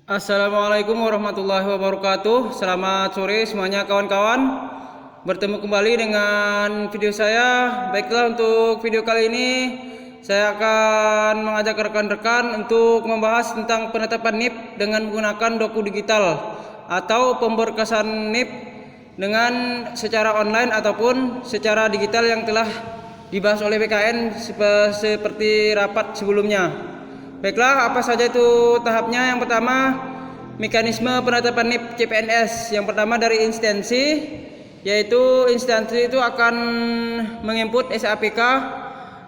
Assalamualaikum warahmatullahi wabarakatuh. Selamat sore semuanya kawan-kawan. Bertemu kembali dengan video saya. Baiklah, untuk video kali ini saya akan mengajak rekan-rekan untuk membahas tentang penetapan NIP dengan menggunakan doku digital atau pemberkasan NIP dengan secara online ataupun secara digital yang telah dibahas oleh BKN seperti rapat sebelumnya. Baiklah, apa saja itu tahapnya? Yang pertama, mekanisme penetapan NIP CPNS. Yang pertama dari instansi, yaitu instansi itu akan menginput SAPK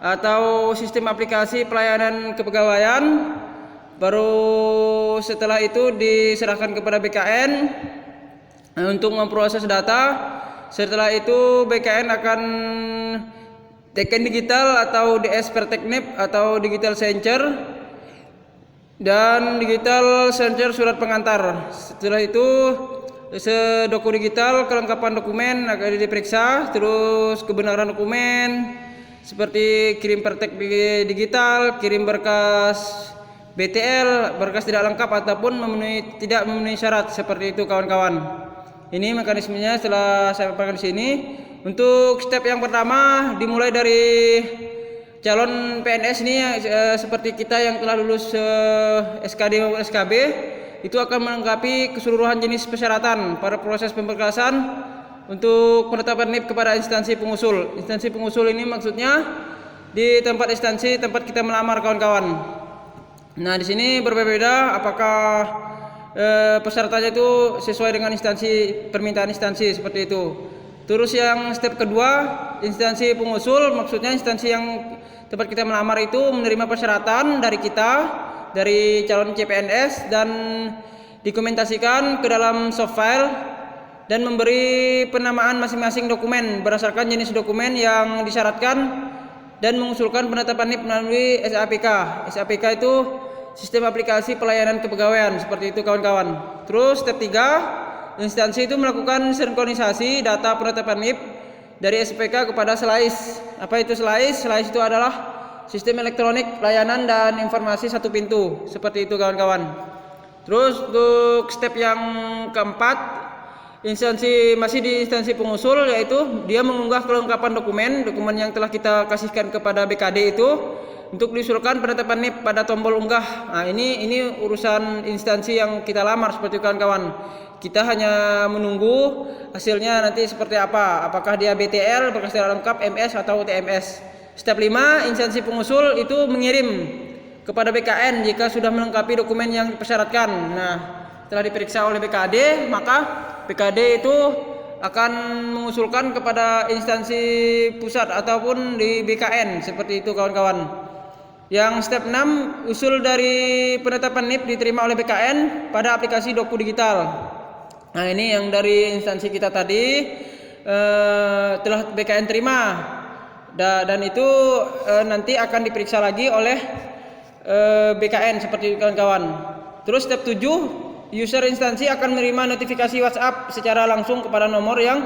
atau sistem aplikasi pelayanan kepegawaian. Baru setelah itu diserahkan kepada BKN untuk memproses data. Setelah itu BKN akan teken digital atau DS Perteknip atau digital signature dan digital signature surat pengantar. Setelah itu doku digital, kelengkapan dokumen akan diperiksa, terus kebenaran dokumen seperti kirim pertek digital, kirim berkas BTL, berkas tidak lengkap ataupun tidak memenuhi syarat, seperti itu kawan-kawan. Ini mekanismenya setelah saya paparkan di sini. Untuk step yang pertama dimulai dari calon PNS ini seperti kita yang telah lulus SKD maupun SKB itu akan melengkapi keseluruhan jenis persyaratan pada proses pemberkasan untuk penetapan NIP kepada instansi pengusul. Instansi pengusul ini maksudnya di tempat instansi tempat kita melamar kawan-kawan. Nah, di sini berbeda apakah persyaratannya itu sesuai dengan instansi, permintaan instansi seperti itu. Terus yang step kedua, instansi pengusul maksudnya instansi yang tempat kita melamar itu menerima persyaratan dari kita, dari calon CPNS dan dokumentasikan ke dalam soft file dan memberi penamaan masing-masing dokumen berdasarkan jenis dokumen yang disyaratkan dan mengusulkan penetapan NIP melalui SAPK. SAPK itu sistem aplikasi pelayanan kepegawaian, seperti itu kawan-kawan. Terus step 3, instansi itu melakukan sinkronisasi data penetapan NIP dari SPK kepada SLAIS. Apa itu SLAIS? SLAIS itu adalah sistem elektronik pelayanan dan informasi satu pintu, seperti itu kawan-kawan. Terus untuk step yang keempat, masih di instansi pengusul, yaitu dia mengunggah kelengkapan dokumen yang telah kita kasihkan kepada BKD itu untuk diusulkan penetapan NIP pada tombol unggah. Nah, ini urusan instansi yang kita lamar, seperti itu kawan-kawan. Kita hanya menunggu hasilnya nanti seperti apa. Apakah dia BTL, berkas tidak lengkap, MS atau TMS. Step 5, instansi pengusul itu mengirim kepada BKN jika sudah melengkapi dokumen yang dipersyaratkan. Nah, setelah diperiksa oleh BKD, maka BKD itu akan mengusulkan kepada instansi pusat ataupun di BKN, seperti itu kawan-kawan. Yang step 6, usul dari penetapan NIP diterima oleh BKN pada aplikasi doku digital. Nah, ini yang dari instansi kita tadi telah BKN terima dan itu nanti akan diperiksa lagi oleh BKN, seperti kawan-kawan. Terus step 7, user instansi akan menerima notifikasi WhatsApp secara langsung kepada nomor yang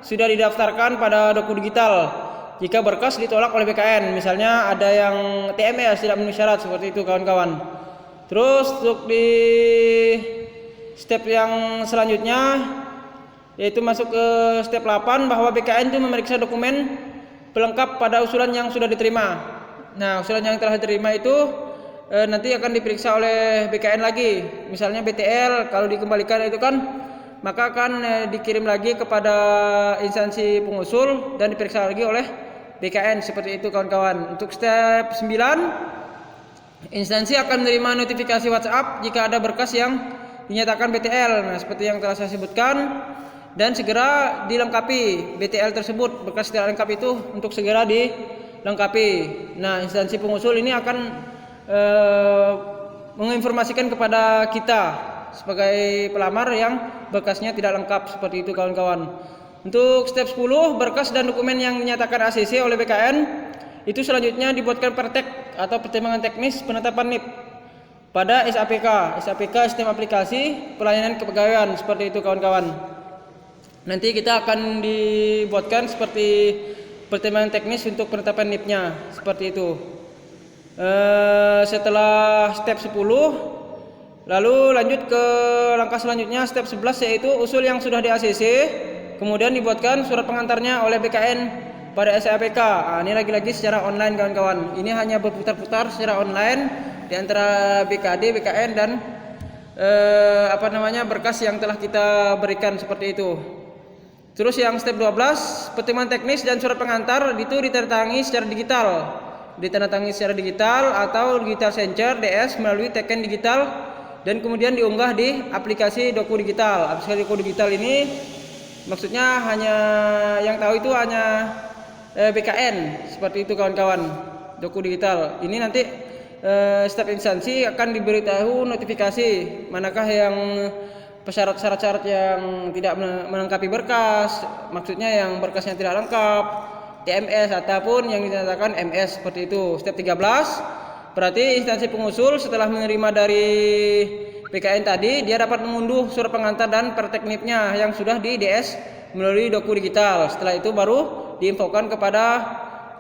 sudah didaftarkan pada doku digital jika berkas ditolak oleh BKN. Misalnya ada yang TMS tidak memenuhi syarat, seperti itu kawan-kawan. Terus untuk di step yang selanjutnya, yaitu masuk ke step 8, bahwa BKN itu memeriksa dokumen pelengkap pada usulan yang sudah diterima. Nah, usulan yang telah diterima itu nanti akan diperiksa oleh BKN lagi. Misalnya BTL kalau dikembalikan itu kan, maka akan dikirim lagi kepada instansi pengusul dan diperiksa lagi oleh BKN, seperti itu kawan-kawan. Untuk step 9, instansi akan menerima notifikasi WhatsApp jika ada berkas yang dinyatakan BTL. Nah, seperti yang telah saya sebutkan, dan segera dilengkapi BTL tersebut, berkas tidak lengkap itu untuk segera dilengkapi. Nah, instansi pengusul ini akan menginformasikan kepada kita sebagai pelamar yang berkasnya tidak lengkap, seperti itu kawan-kawan. Untuk step 10, berkas dan dokumen yang dinyatakan ACC oleh BKN itu selanjutnya dibuatkan pertek atau pertimbangan teknis penetapan NIP pada SAPK. SAPK sistem aplikasi pelayanan kepegawaian, seperti itu kawan-kawan. Nanti kita akan dibuatkan seperti pertimbangan teknis untuk penetapan NIP-nya, seperti itu. Setelah step 10 Lalu lanjut ke langkah selanjutnya, step 11, yaitu usul yang sudah di ACC, kemudian dibuatkan surat pengantarnya oleh BKN pada SAPK. Ini lagi-lagi secara online kawan-kawan. Ini hanya berputar-putar secara online di antara BKD, BKN dan berkas yang telah kita berikan seperti itu. Terus yang step 12, pertemuan teknis dan surat pengantar itu ditandatangani secara digital. Ditandatangani secara digital atau digital signature DS melalui token digital dan kemudian diunggah di aplikasi Doku Digital. Aplikasi Doku Digital ini maksudnya hanya yang tahu itu hanya BKN, seperti itu kawan-kawan. Doku Digital ini nanti setiap instansi akan diberitahu notifikasi manakah yang syarat-syarat yang tidak melengkapi berkas, maksudnya yang berkasnya tidak lengkap, TMS ataupun yang dinyatakan MS, seperti itu. Step 13, berarti instansi pengusul setelah menerima dari BKN tadi, dia dapat mengunduh surat pengantar dan perteknipnya yang sudah di DS melalui Doku Digital. Setelah itu baru diinfokan kepada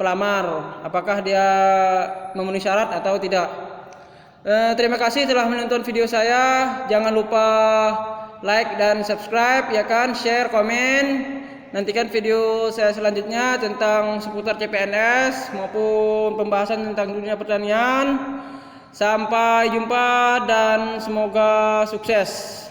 pelamar apakah dia memenuhi syarat atau tidak. Terima kasih telah menonton video saya. Jangan lupa like dan subscribe, ya kan, share, komen. Nantikan video saya selanjutnya tentang seputar CPNS maupun pembahasan tentang dunia pertanian. Sampai jumpa dan semoga sukses.